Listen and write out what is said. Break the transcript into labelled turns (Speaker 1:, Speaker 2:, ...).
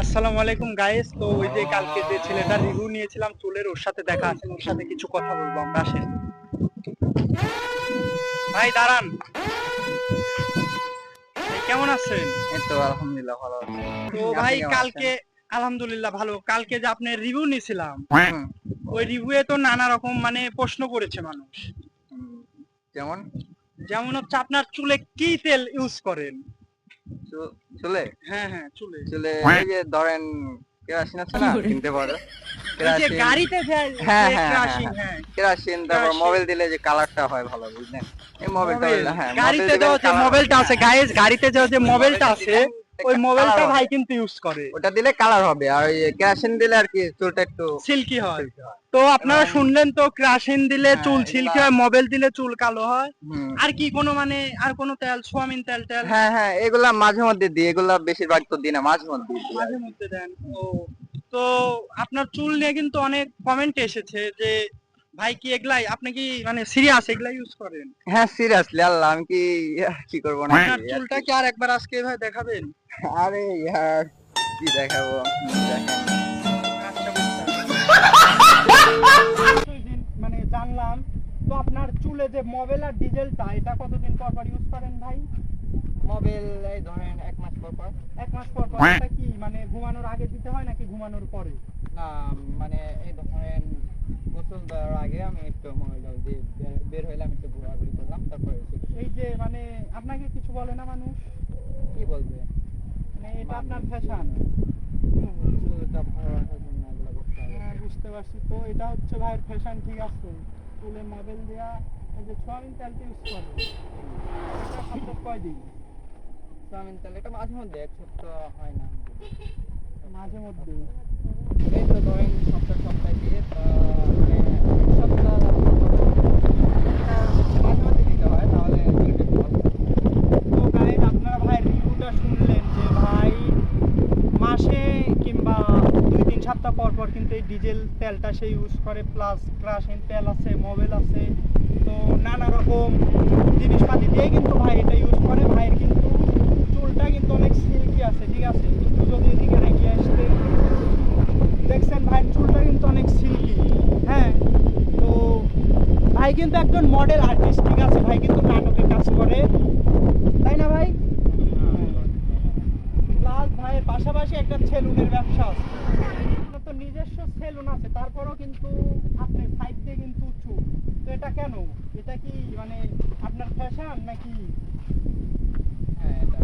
Speaker 1: আসসালামু আলাইকুম গাইস। তো ওই যে কালকে যে ছেলেটার রিভিউ নিয়েছিলাম চুলের, ওর সাথে দেখা আছে, ওর সাথে কিছু কথা বলবো আমরা। আসেন ভাই, দাঁড়ান ভাই, কেমন আছেন?
Speaker 2: এই তো আলহামদুলিল্লাহ ভালো আছি।
Speaker 1: তো
Speaker 2: আপনি
Speaker 1: ভাই
Speaker 2: কেমন আছেন?
Speaker 1: কালকে আলহামদুলিল্লাহ ভালো। কালকে যে আপনি রিভিউ নিয়েছিলাম,
Speaker 2: হুম,
Speaker 1: ওই রিভিউয়ে তো নানা রকম মানে প্রশ্ন করেছে মানুষ।
Speaker 2: হুম, যেমন
Speaker 1: যেমন হচ্ছে আপনার চুলে কি তেল ইউজ করেন?
Speaker 2: চুলে
Speaker 1: হ্যাঁ হ্যাঁ, চুলে।
Speaker 2: চুলে এই যে ধরেন কেরাসিন আছে না কিনতে পারো
Speaker 1: ওই যে
Speaker 2: কেরাসিন।
Speaker 1: গাড়িতে যায়
Speaker 2: হ্যাঁ
Speaker 1: যে
Speaker 2: হ্যাঁ হ্যাঁ
Speaker 1: কেরোসিন,
Speaker 2: হ্যাঁ
Speaker 1: হ্যাঁ
Speaker 2: কেরাসিন, তারপর
Speaker 1: কেরোসিন।
Speaker 2: মোবিল দিলে যে কালারটা হয় ভালো, বুঝলেন? এই মোবিলটা
Speaker 1: মোবাইল,
Speaker 2: হ্যাঁ মোবিল
Speaker 1: গাড়িতে
Speaker 2: দিবেন
Speaker 1: দেওয়া যে
Speaker 2: কালার হবে।
Speaker 1: মোবাইলটা আছে গাইস, গাড়িতে দেওয়া যে মোবাইলটা আছে, ওই
Speaker 2: কালার
Speaker 1: মোবাইলটা ভাই
Speaker 2: হবে,
Speaker 1: কিন্তু ইউজ করে,
Speaker 2: ওটা দিলে কালার হবে। আর ওই কেরাসিন দিলে আর কি চুলটা একটু
Speaker 1: সিল্কি হয়।
Speaker 2: সিল্কি হয়।
Speaker 1: তো আপনারা
Speaker 2: এবং
Speaker 1: শুনলেন তো, কেরোসিন দিলে
Speaker 2: হ্যাঁ
Speaker 1: চুল
Speaker 2: এগুলা
Speaker 1: সিল্কি হয়, মোবাইল দিলে চুল কালো হয়।
Speaker 2: হুম
Speaker 1: আর কি কোনো মানে আর কোনো তেল, সোয়াবিন তেল টেল
Speaker 2: হ্যাঁ হ্যাঁ এগুলা মাঝে মধ্যে দিই, এগুলা বেশিরভাগ তো দিই না, মাঝে মধ্যে দিই আর
Speaker 1: মাঝে
Speaker 2: কি।
Speaker 1: মধ্যে দেন? ও, তো আপনার চুল নিয়ে কিন্তু অনেক কমেন্ট এসেছে যে ভাই কি এগুলাই, আপনি কি মানে সিরিয়াস এগুলাই ইউজ করেন?
Speaker 2: হ্যাঁ সিরিয়াসলি আল্লাহ, আমি কি কি করবো নাকি
Speaker 1: আপনার
Speaker 2: আর
Speaker 1: চুলটা
Speaker 2: কি।
Speaker 1: কি আর একবার আজকে ভাই দেখাবেন?
Speaker 2: আরে ইয়ার কি দেখাবো, দেখেন।
Speaker 1: আচ্ছা, বুঝতে মানে জানলাম। তো আপনার চুলে যে মোবিল আর ডিজেলটা, এটা কতদিন পর পর ইউজ করেন ভাই?
Speaker 2: মোবাইল এই ধরেন 1 মাস পর পর।
Speaker 1: 1 মাস পর পর। এটা কি মানে ঘুমানোর আগে দিতে হয় নাকি ঘুমানোর পরে?
Speaker 2: না মানে এই ধরেন গোসল দেওয়ার আগে আমি একটু মোবাইল দিয়ে বের হইলাম, একটু ঘোরাঘুরি করলাম, তারপরে
Speaker 1: এই যে মানে আপনাকে কিছু বলে না মানুষ?
Speaker 2: কি বলবে,
Speaker 1: মানে এটা আপনার ফ্যাশন?
Speaker 2: চুলটা ভালো রাখার জন্য এগুলো করতে হবে।
Speaker 1: হ্যাঁ, বুঝতে পারছি। তো এটা হচ্ছে ভাইয়ের ফ্যাশন, ঠিক আছে। চুলে মোবিল দেয়া, এই যে সোয়াবিন তেলটা ইউজ করে, এটা সপ্তাহে কয়দিন?
Speaker 2: চাউমিন তেল এটা মাঝে মধ্যে, এক সপ্তাহ হয় না।
Speaker 1: মাঝে মধ্যে।
Speaker 2: এই তো ধরেন সপ্তাহে সপ্তাহে দিয়ে মানে সপ্তাহ মাঝে মধ্যে দিতে হয়, তাহলে চুলটা একটু ভালো থাকে।
Speaker 1: তো গাইজ, আপনারা ভাই রিভিউটা শুনলেন যে ভাই মাসে কিংবা 2-3 সপ্তাহ পর পর কিন্তু এই ডিজেল তেলটা সে ইউজ করে, প্লাস কেরোসিন তেল আছে, মোবিল আছে। তো নানা রকম জিনিসপাতি দিয়ে কিন্তু ভাই এটা ইউজ করে। ভাইয়ের কিন্তু চুলটা কিন্তু অনেক সিল্কি আছে, ঠিক আছে। একটু যদি এদিকে এগিয়ে আসতে, দেখছেন ভাই চুলটা কিন্তু অনেক সিল্কি। হ্যাঁ, তো ভাই কিন্তু একজন মডেল আর্টিস্ট, ঠিক আছে। ভাই কিন্তু নাটকে কাজ করে, তাই না ভাই? প্লাস ভাইয়ের পাশাপাশি একটা সেলুনের ব্যবসা আছে। আপনার তো নিজস্ব সেলুন আছে, তারপরও কিন্তু আপনি সাইড দিয়ে কিন্তু চুল। তো এটা কেন? এটা কি মানে আপনার ফ্যাশন নাকি?
Speaker 2: হ্যাঁ এটা